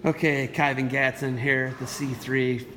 Okay, Kyven Gatson here at the C3.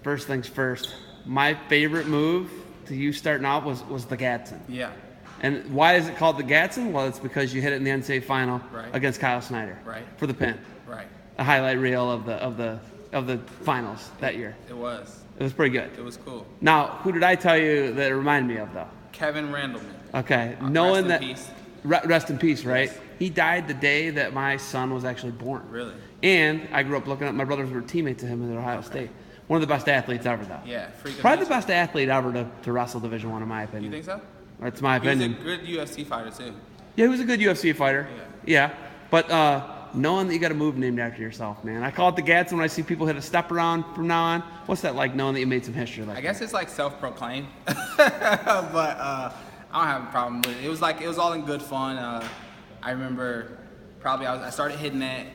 First things first, my favorite move to you starting out was the Gadson. Yeah. And why is it called the Gatson? Well, it's because you hit it in the NCAA final Right. against Kyle Snyder for the pin. Right. A highlight reel of the finals that year. It was. It was pretty good. It was cool. Now, who did I tell you that it reminded me of, though? Kevin Randleman. Okay, knowing rest that. in peace. Rest in peace, right? Yes. He died the day that my son was actually born. Really? And I grew up looking up. My brothers were teammates of him at Ohio State. One of the best athletes ever, though. Yeah. Probably the best athlete ever to wrestle Division I, in my opinion. You think so? That's my opinion. He was a good UFC fighter too. Yeah, he was a good UFC fighter. Yeah. But knowing that you got a move named after yourself, man. I call it the Gadson when I see people hit a step around from now on. What's that like, knowing that you made some history? I guess it's like self-proclaimed, but I don't have a problem with it. It was all in good fun. I remember I started hitting it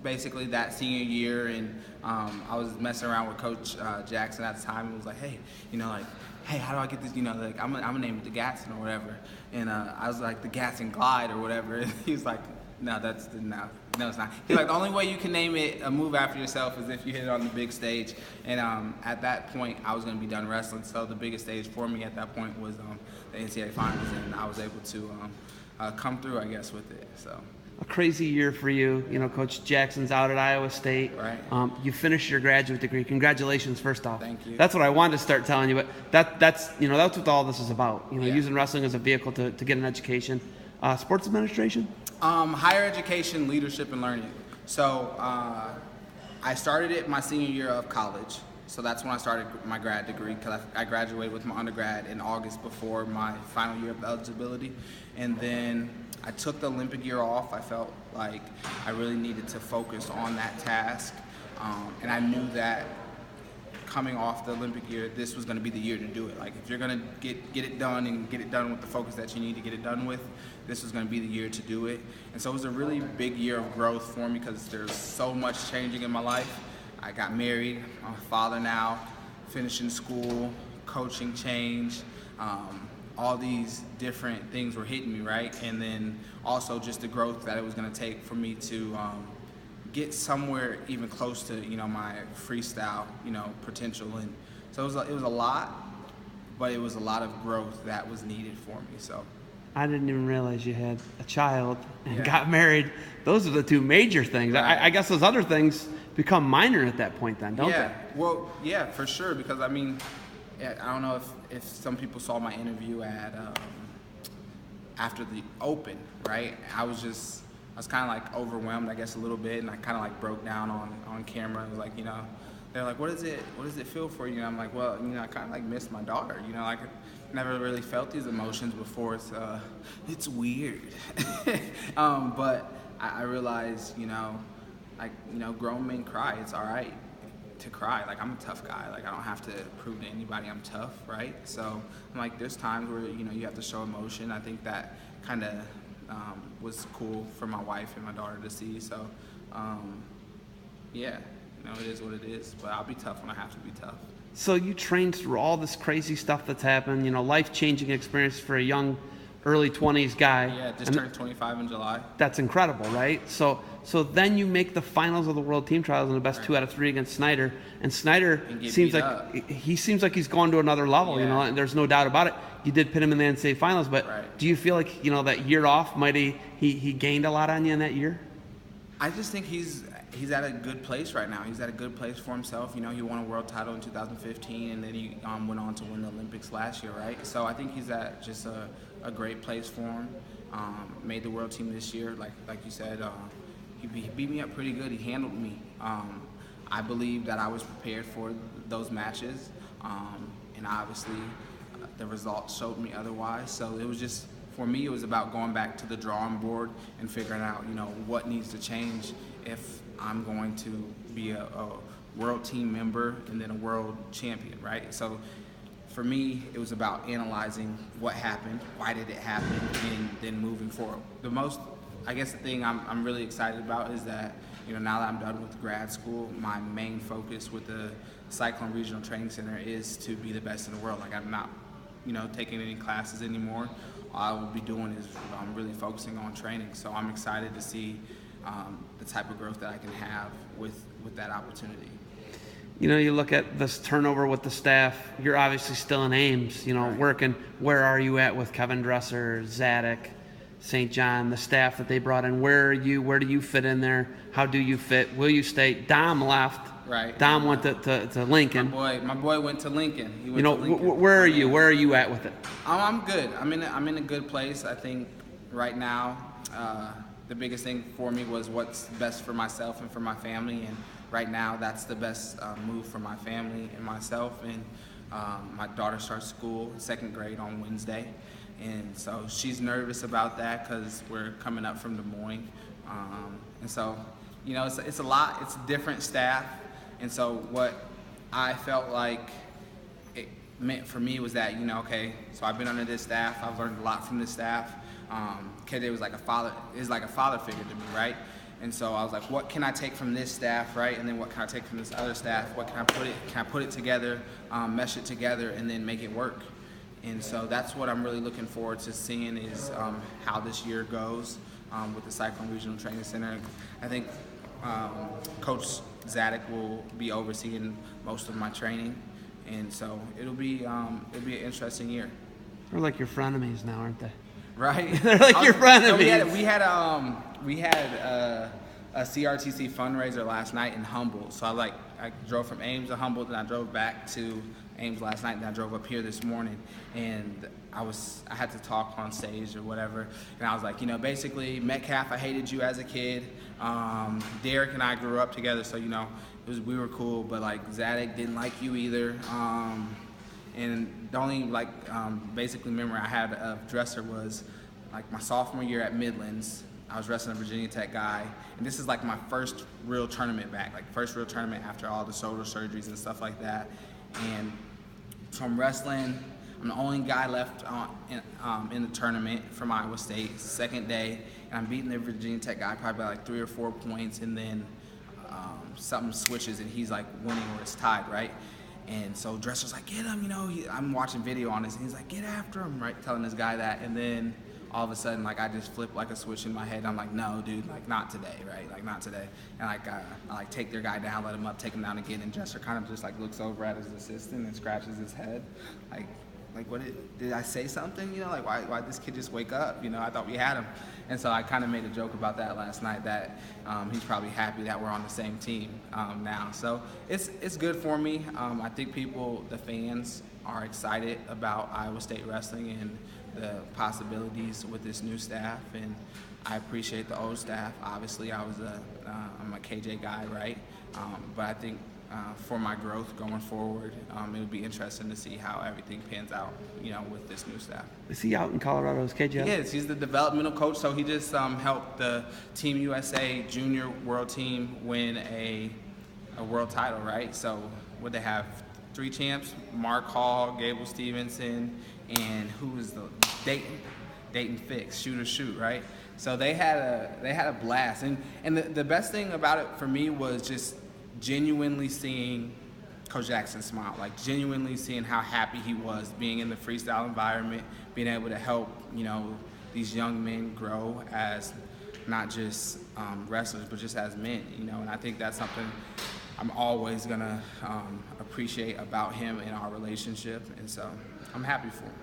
basically that senior year, and I was messing around with Coach Jackson at the time. And was like, hey, hey, how do I get this? I'm gonna name it the Gatson or whatever. And I was like, the Gatson Glide or whatever. And he was like, no, it's not. He's like, the only way you can name it a move after yourself is if you hit it on the big stage. And at that point, I was gonna be done wrestling. So the biggest stage for me at that point was the NCAA finals, and I was able to come through, I guess, with it. So. A crazy year for you. Coach Jackson's out at Iowa State. Right. You finished your graduate degree. Congratulations, first off. Thank you. That's what I wanted to start telling you, but that's what all this is about. Yeah. Using wrestling as a vehicle to get an education. Sports administration? Higher education, leadership, and learning. So I started it my senior year of college. So that's when I started my grad degree, because I graduated with my undergrad in August before my final year of eligibility. And then I took the Olympic year off. I felt like I really needed to focus on that task. And I knew that coming off the Olympic year, this was going to be the year to do it. Like, if you're going to get it done and get it done with the focus that you need to get it done with, this was going to be the year to do it. And so it was a really big year of growth for me, because there's so much changing in my life. I got married, I'm a father now, finishing school, coaching change, all these different things were hitting me, right? And then also just the growth that it was going to take for me to get somewhere even close to my freestyle potential. And so it was a lot, but it was a lot of growth that was needed for me. So I didn't even realize you had a child and got married. Those are the two major things. Right. I guess those other things become minor at that point then, don't they? Well, yeah, for sure, because I don't know if some people saw my interview at after the Open, right? I was kind of like overwhelmed, I guess, a little bit, and I kind of like broke down on camera. I was like, they're like, what does it feel for you? And I'm like, well, I kind of like miss my daughter. Like, I never really felt these emotions before. It's weird. But I realized, grown men cry. It's all right to cry. Like, I'm a tough guy. Like, I don't have to prove to anybody I'm tough, right? So I'm like, there's times where you have to show emotion. I think that kind of was cool for my wife and my daughter to see. So it is what it is. But I'll be tough when I have to be tough. So you trained through all this crazy stuff that's happened. Life-changing experience for a young, early 20s guy. Yeah, just turned 25 in July. That's incredible, right? So then you make the finals of the World Team Trials in the best 2 out of 3 against Snyder, and Snyder seems like he's gone to another level, and there's no doubt about it. You did pin him in the NCAA finals, but do you feel like that year off he gained a lot on you in that year? I just think he's at a good place right now. He's at a good place for himself. He won a world title in 2015, and then he went on to win the Olympics last year, right? So I think he's at just a great place for him. Made the world team this year, like you said. He beat me up pretty good. He handled me. I believe that I was prepared for those matches, and obviously the results showed me otherwise. So it was just, for me, it was about going back to the drawing board and figuring out, what needs to change if I'm going to be a world team member and then a world champion, right? So for me, it was about analyzing what happened, why did it happen, and then moving forward. The thing I'm really excited about is that, now that I'm done with grad school, my main focus with the Cyclone Regional Training Center is to be the best in the world. Like, I'm not, taking any classes anymore. All I will be doing is really focusing on training. So I'm excited to see the type of growth that I can have with that opportunity. You know, you look at this turnover with the staff. You're obviously still in Ames, you know, Right. working. Where are you at with Kevin Dresser, Zadok, St. John, the staff that they brought in? Where are you? Where do you fit in there? How do you fit? Will you stay? Dom left. Right. Dom went to Lincoln. My boy went to Lincoln. He went You know, to Lincoln. where are you? Where are you at with it? I'm good. I'm in a good place. I think right now, the biggest thing for me was what's best for myself and for my family. And right now, that's the best move for my family and myself. And my daughter starts school, 2nd grade on Wednesday. And so she's nervous about that because we're coming up from Des Moines. And so, you know, it's a lot. It's a different staff. And so what I felt like it meant for me was that, you know, okay, so I've been under this staff. I've learned a lot from this staff. KJ was like a father figure to me, right? And so I was like, what can I take from this staff, right? And then what can I take from this other staff? What can I put it together, mesh it together, and then make it work? And so that's what I'm really looking forward to seeing is how this year goes with the Cyclone Regional Training Center. I think Coach Zadok will be overseeing most of my training, and so it'll be an interesting year. They're like your frenemies now, aren't they? Right? They're like your frenemies. We had a CRTC fundraiser last night in Humboldt. So I drove from Ames to Humboldt, and I drove back to Ames last night, and I drove up here this morning. And I had to talk on stage or whatever, and I was like, you know, basically, Metcalf, I hated you as a kid. Derek and I grew up together, so you know, we were cool. But like Zadok didn't like you either. And the only basically memory I had of Dresser was like my sophomore year at Midlands. I was wrestling a Virginia Tech guy, and this is like my first real tournament back, like first real tournament after all the shoulder surgeries and stuff like that. And so I'm wrestling. I'm the only guy left in the tournament from Iowa State. It's the 2nd day, and I'm beating the Virginia Tech guy probably by like 3 or 4 points, and then something switches and he's like winning or it's tied, right? And so Dresser's like, get him, you know. I'm watching video on this, and he's like, get after him, right? Telling this guy that, and then all of a sudden, like, I just flip like a switch in my head. I'm like, no, dude, like, not today, right? Like, not today. And I like take their guy down, let him up, take him down again, and Dresser kind of just like looks over at his assistant and scratches his head, like what did I say something? You know, like why did this kid just wake up? You know, I thought we had him. And so I kind of made a joke about that last night, that he's probably happy that we're on the same team now. So it's good for me. I think the fans are excited about Iowa State wrestling and the possibilities with this new staff, and I appreciate the old staff. Obviously, I'm a KJ guy, right? But I think for my growth going forward, it'll be interesting to see how everything pans out, you know, with this new staff. Is he out in Colorado as KJ? He is. He's the developmental coach, so he just helped the Team USA Junior World Team win a world title, right? So would they have 3 champs? Mark Hall, Gable Stevenson, and who was the Dayton Fix, shoot, right? So they had a blast, and the best thing about it for me was just genuinely seeing Coach Gatson smile, like genuinely seeing how happy he was being in the freestyle environment, being able to help, you know, these young men grow as not just wrestlers, but just as men, you know. And I think that's something I'm always gonna appreciate about him and our relationship, and so I'm happy for him.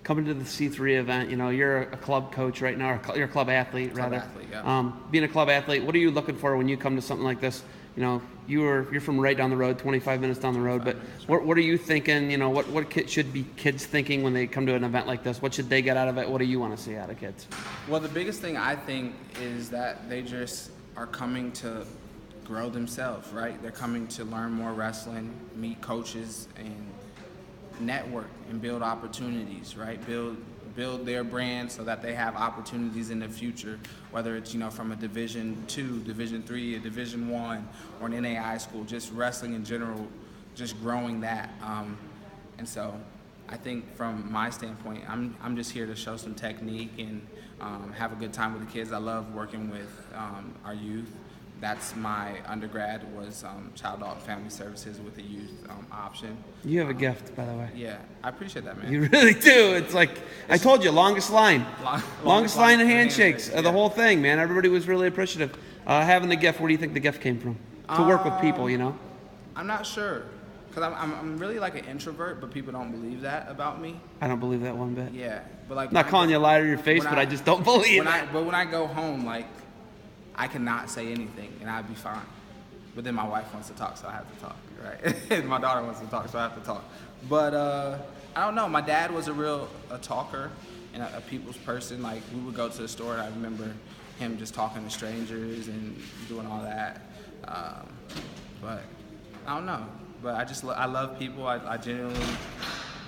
Coming to the C3 event, you know, you're a club coach right now, or you're a club athlete, rather. Club athlete, yeah. Being a club athlete, what are you looking for when you come to something like this? You know, you're from right down the road, 25 minutes down the road, but what are you thinking? You know, what should be kids thinking when they come to an event like this? What should they get out of it? What do you want to see out of kids? Well, the biggest thing I think is that they just are coming to grow themselves, right? They're coming to learn more wrestling, meet coaches, and network and build opportunities, right? Build their brand so that they have opportunities in the future, whether it's, you know, from a Division II, Division III, a Division I, or an NAI school, just wrestling in general, just growing that. And so I think from my standpoint, I'm just here to show some technique and have a good time with the kids. I love working with our youth. that's my undergrad was Child, Adult, and Family Services with a youth option. You have a gift, by the way. Yeah, I appreciate that, man. You really do. It's like, I told you, longest line. Longest line of handshakes of the whole thing, man. Everybody was really appreciative. Having the gift, where do you think the gift came from? To work with people, you know? I'm not sure. Because I'm really like an introvert, but people don't believe that about me. I don't believe that one bit. Yeah. But like, I'm not calling you a liar to your face, but I just don't believe it. But when I go home, like, I cannot say anything, and I'd be fine. But then my wife wants to talk, so I have to talk, right? And my daughter wants to talk, so I have to talk. But I don't know. My dad was a talker and a people's person. Like, we would go to the store, and I remember him just talking to strangers and doing all that. But I don't know. But I love people. I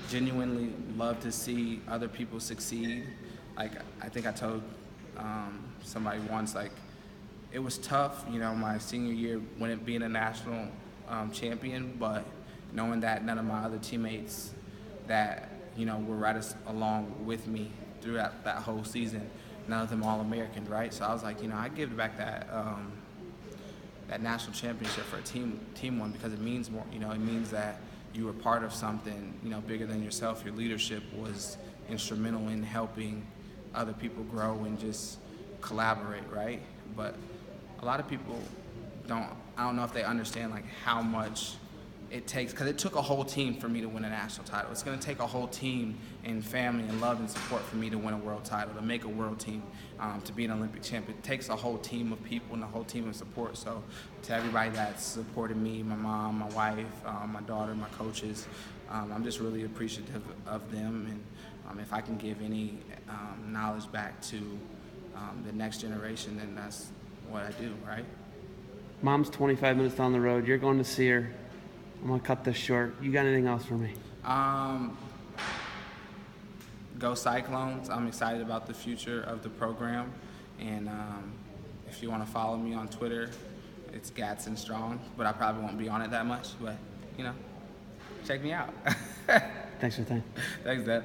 genuinely love to see other people succeed. Like, I think I told somebody once, like, it was tough, you know, my senior year when it being a national champion, but knowing that none of my other teammates that, you know, were right along with me throughout that whole season, none of them All-Americans, right? So I was like, you know, I give back that national championship for a team one, because it means more. You know, it means that you were part of something, you know, bigger than yourself. Your leadership was instrumental in helping other people grow and just collaborate, right? But a lot of people I don't know if they understand like how much it takes, because it took a whole team for me to win a national title. It's going to take a whole team and family and love and support for me to win a world title, to make a world team, to be an Olympic champion. It takes a whole team of people and a whole team of support. So to everybody that's supported me, my mom, my wife, my daughter, my coaches, I'm just really appreciative of them. And if I can give any knowledge back to the next generation, then that's what I do, right? Mom's 25 minutes down the road. You're going to see her. I'm going to cut this short. You got anything else for me? Go Cyclones. I'm excited about the future of the program. And if you want to follow me on Twitter, it's Gatson Strong. But I probably won't be on it that much. But, you know, check me out. Thanks for the time. Thanks, Dad.